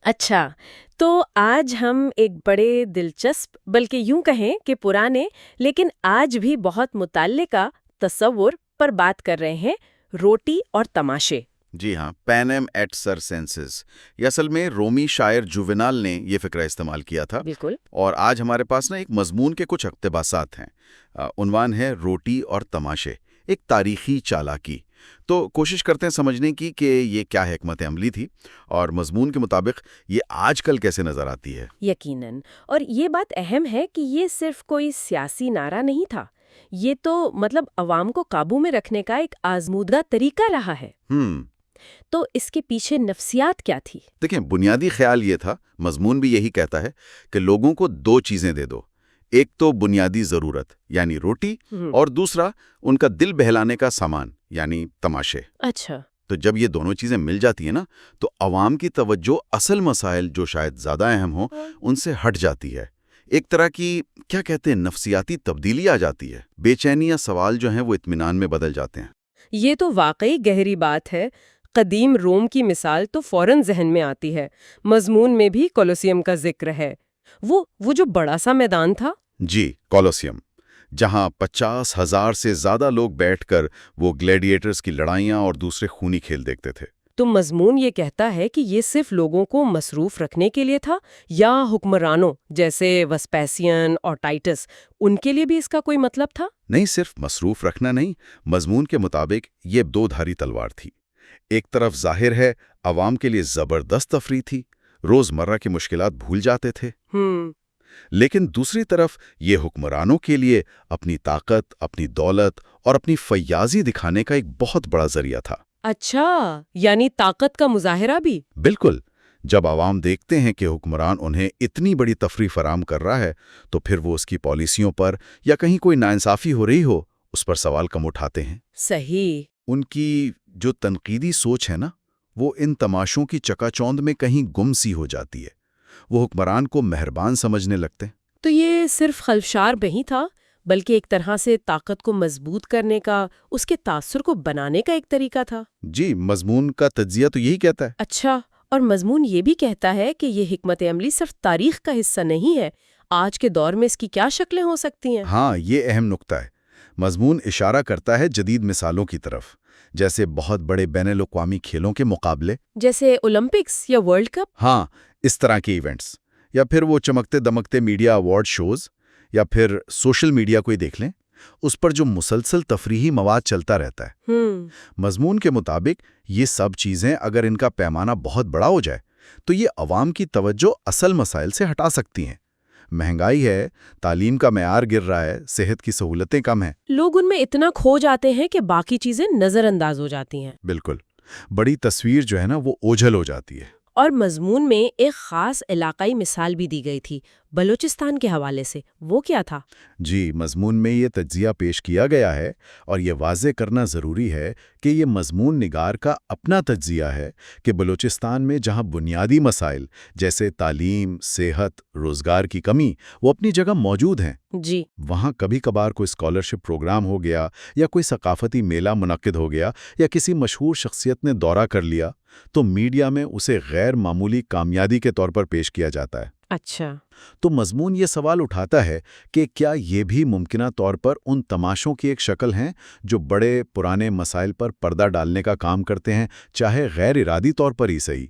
اچھا، تو آج ہم ایک بڑے دلچسپ بلکہ یوں کہیں کہ پرانے لیکن آج بھی بہت متعلقہ تصور پر بات کر رہے ہیں، روٹی اور تماشے۔ جی ہاں، پینم ایٹ سرسینسز یہ اصل میں رومی شاعر جوونال نے یہ فکرہ استعمال کیا تھا۔ بالکل۔ اور آج ہمارے پاس ایک مضمون کے کچھ اقتباسات ہیں۔ عنوان ہے روٹی اور تماشے، ایک تاریخی چالاکی۔ تو کوشش کرتے ہیں سمجھنے کی کہ یہ کیا حکمت عملی تھی اور مضمون کے مطابق یہ آج کل کیسے نظر آتی ہے۔ یقیناً، اور یہ بات اہم ہے کہ یہ صرف کوئی سیاسی نعرہ نہیں تھا، یہ تو عوام کو قابو میں رکھنے کا ایک آزمودہ طریقہ رہا ہے۔ تو اس کے پیچھے نفسیات کیا تھی؟ دیکھیں، بنیادی خیال یہ تھا، مضمون بھی یہی کہتا ہے کہ لوگوں کو دو چیزیں دے دو، ایک تو بنیادی ضرورت یعنی روٹی، اور دوسرا ان کا دل بہلانے کا سامان یعنی تماشے۔ اچھا۔ تو جب یہ دونوں چیزیں مل جاتی ہیں نا، تو عوام کی توجہ اصل مسائل جو شاید زیادہ اہم ہوں ان سے ہٹ جاتی ہے۔ ایک طرح کی کیا کہتے ہیں نفسیاتی تبدیلی آ جاتی ہے، بے چینی یا سوال جو ہیں وہ اطمینان میں بدل جاتے ہیں۔ یہ تو واقعی گہری بات ہے۔ قدیم روم کی مثال تو فوراً ذہن میں آتی ہے۔ مضمون میں بھی کولوسیم کا ذکر ہے، وہ جو بڑا سا میدان تھا۔ جی، کولوسیم، جہاں 50,000 سے زیادہ لوگ بیٹھ کر وہ گلیڈیٹرز کی لڑائیاں اور دوسرے خونی کھیل دیکھتے تھے۔ تو مضمون یہ کہتا ہے کہ یہ صرف لوگوں کو مصروف رکھنے کے لیے تھا، یا حکمرانوں جیسے وسپیسین اور ٹائٹس ان کے لیے بھی اس کا کوئی مطلب تھا؟ نہیں، صرف مصروف رکھنا نہیں، مضمون کے مطابق یہ دو دھاری تلوار تھی۔ ایک طرف ظاہر ہے عوام کے لیے زبردست تفریح تھی، روزمرہ کی مشکلات بھول جاتے تھے، لیکن دوسری طرف یہ حکمرانوں کے لیے اپنی طاقت، اپنی دولت اور اپنی فیاضی دکھانے کا ایک بہت بڑا ذریعہ تھا۔ اچھا، یعنی طاقت کا مظاہرہ بھی؟ بالکل۔ جب عوام دیکھتے ہیں کہ حکمران انہیں اتنی بڑی تفریح فراہم کر رہا ہے تو پھر وہ اس کی پالیسیوں پر یا کہیں کوئی ناانصافی ہو رہی ہو اس پر سوال کم اٹھاتے ہیں۔ صحیح۔ ان کی جو تنقیدی سوچ ہے نا، وہ ان تماشوں کی چکا چوند میں کہیں گم سی ہو جاتی ہے۔ وہ حکمران کو مہربان سمجھنے لگتے ہیں۔ تو یہ صرف خلفشار نہیں تھا، بلکہ ایک طرح سے طاقت کو مضبوط کرنے کا، اس کے تاثر کو بنانے کا ایک طریقہ تھا۔ جی، مضمون کا تجزیہ تو یہی کہتا ہے۔ اچھا، اور مضمون یہ بھی کہتا ہے کہ یہ حکمت عملی صرف تاریخ کا حصہ نہیں ہے، آج کے دور میں اس کی کیا شکلیں ہو سکتی ہیں؟ ہاں، یہ اہم نکتہ ہے۔ مضمون اشارہ کرتا ہے جدید مثالوں کی طرف، جیسے بہت بڑے بین الاقوامی کھیلوں کے مقابلے، جیسے اولمپکس یا ورلڈ کپ۔ ہاں، اس طرح کے ایونٹس، یا پھر وہ چمکتے دمکتے میڈیا ایوارڈ شوز، یا پھر سوشل میڈیا کو ہی دیکھ لیں، اس پر جو مسلسل تفریحی مواد چلتا رہتا ہے۔ مضمون کے مطابق یہ سب چیزیں اگر ان کا پیمانہ بہت بڑا ہو جائے تو یہ عوام کی توجہ اصل مسائل سے ہٹا سکتی ہیں۔ مہنگائی ہے، تعلیم کا معیار گر رہا ہے، صحت کی سہولتیں کم ہیں۔ لوگ ان میں اتنا کھو جاتے ہیں کہ باقی چیزیں نظر انداز ہو جاتی ہیں۔ بالکل، بڑی تصویر جو ہے نا وہ اوجھل ہو جاتی ہے۔ اور مضمون میں ایک خاص علاقائی مثال بھی دی گئی تھی، بلوچستان کے حوالے سے، وہ کیا تھا؟ جی، مضمون میں یہ تجزیہ پیش کیا گیا ہے، اور یہ واضح کرنا ضروری ہے کہ یہ مضمون نگار کا اپنا تجزیہ ہے کہ بلوچستان میں جہاں بنیادی مسائل جیسے تعلیم، صحت، روزگار کی کمی وہ اپنی جگہ موجود ہیں، جی، وہاں کبھی کبھار کوئی اسکالرشپ پروگرام ہو گیا یا کوئی ثقافتی میلہ منعقد ہو گیا یا کسی مشہور شخصیت نے دورہ کر لیا تو میڈیا میں اسے غیر معمولی کامیابی کے طور پر پیش کیا جاتا ہے۔ اچھا، تو مضمون یہ سوال اٹھاتا ہے کہ کیا یہ بھی ممکنہ طور پر ان تماشوں کی ایک شکل ہیں جو بڑے پرانے مسائل پر پردہ ڈالنے کا کام کرتے ہیں، چاہے غیر ارادی طور پر ہی صحیح۔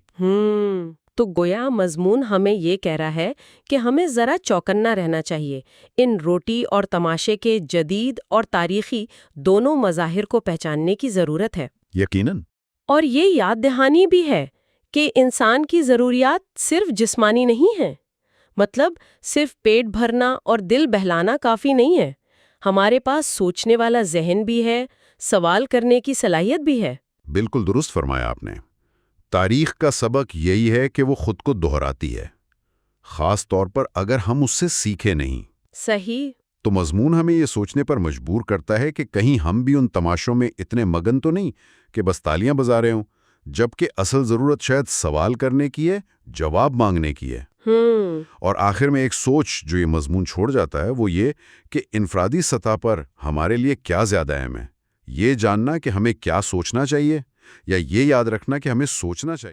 تو گویا مضمون ہمیں یہ کہہ رہا ہے کہ ہمیں ذرا چوکنا رہنا چاہیے، ان روٹی اور تماشے کے جدید اور تاریخی دونوں مظاہر کو پہچاننے کی ضرورت ہے۔ یقیناً۔ اور یہ یاد دہانی بھی ہے کہ انسان کی ضروریات صرف جسمانی نہیں ہیں، صرف پیٹ بھرنا اور دل بہلانا کافی نہیں ہے، ہمارے پاس سوچنے والا ذہن بھی ہے، سوال کرنے کی صلاحیت بھی ہے۔ بالکل درست فرمایا آپ نے۔ تاریخ کا سبق یہی ہے کہ وہ خود کو دہراتی ہے، خاص طور پر اگر ہم اس سے سیکھے نہیں۔ صحیح۔ تو مضمون ہمیں یہ سوچنے پر مجبور کرتا ہے کہ کہیں ہم بھی ان تماشوں میں اتنے مگن تو نہیں کہ بس تالیاں بجا رہے ہوں، جبکہ اصل ضرورت شاید سوال کرنے کی ہے، جواب مانگنے کی ہے۔ اور آخر میں ایک سوچ جو یہ مضمون چھوڑ جاتا ہے وہ یہ کہ انفرادی سطح پر ہمارے لیے کیا زیادہ اہم ہے، یہ جاننا کہ ہمیں کیا سوچنا چاہیے، یا یہ یاد رکھنا کہ ہمیں سوچنا چاہیے۔